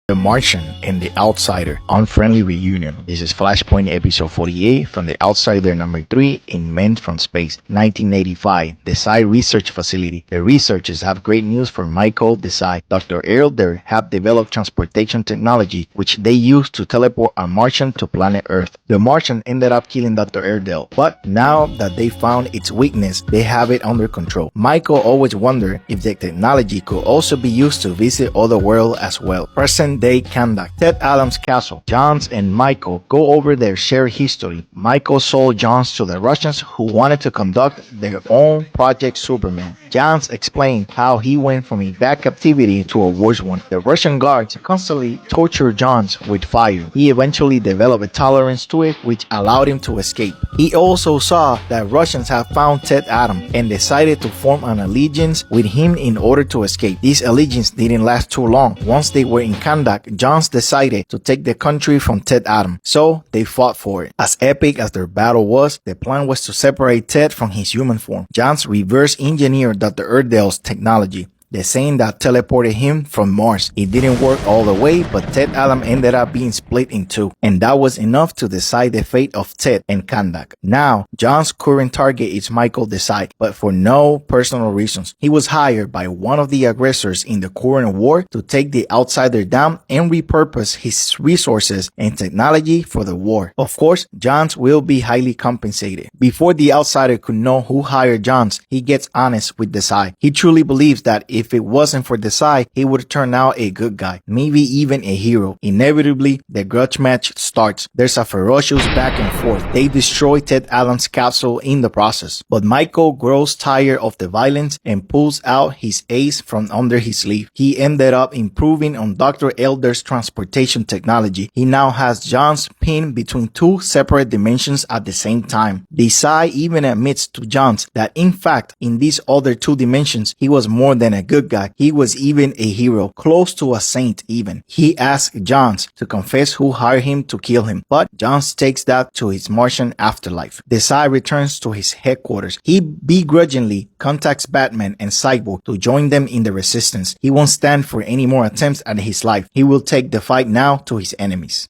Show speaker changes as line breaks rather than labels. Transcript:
The Martian and the Outsider Unfriendly Reunion. This is Flashpoint episode 48 from The Outsider number 3 in Men from Space, 1985, the Psi Research Facility. The researchers have great news for Michael the Psi. Dr. Elder have developed transportation technology which they use to teleport a Martian to planet Earth. The Martian ended up killing Dr. Erdel, but now that they found its weakness, they have it under control. Michael always wondered if the technology could also be used to visit other worlds as well. Present-day conduct. Ted Adams' castle. Johns and Michael go over their shared history. Michael sold Johns to the Russians who wanted to conduct their own Project Superman. Johns explained how he went from a bad captivity to a worse one. The Russian guards constantly tortured Johns with fire. He eventually developed a tolerance to it, which allowed him to escape. He also saw that Russians had found Ted Adams and decided to form an allegiance with him in order to escape. This allegiance didn't last too long. Once they were in contact, Johns decided to take the country from Ted Adams, so they fought for it. As epic as their battle was, the plan was to separate Ted from his human form. Johns reverse engineered Dr. Erdel's technology, the same that teleported him from Mars. It didn't work all the way, but Ted Adams ended up being split in two, and that was enough to decide the fate of Ted and Kandak. Now, John's current target is Michael the Psi, but for no personal reasons. He was hired by one of the aggressors in the current war to take the Outsider down and repurpose his resources and technology for the war. Of course, Johns will be highly compensated. Before the Outsider could know who hired Johns, he gets honest with the Psi. He truly believes that if it wasn't for the Psi, he would turn out a good guy, maybe even a hero. Inevitably, the grudge match starts. There's a ferocious back and forth. They destroy Ted Adams' capsule in the process. But Michael grows tired of the violence and pulls out his ace from under his sleeve. He ended up improving on Dr. Elder's transportation technology. He now has Johns pinned between two separate dimensions at the same time. The Psi even admits to Johns that in fact, in these other two dimensions, he was more than a good guy. He was even a hero, close to a saint even. He asked Johns to confess who hired him to kill him, but Johns takes that to his Martian afterlife. The Psi returns to his headquarters. He begrudgingly contacts Batman and Cyborg to join them in the resistance. He won't stand for any more attempts at his life. He will take the fight now to his enemies.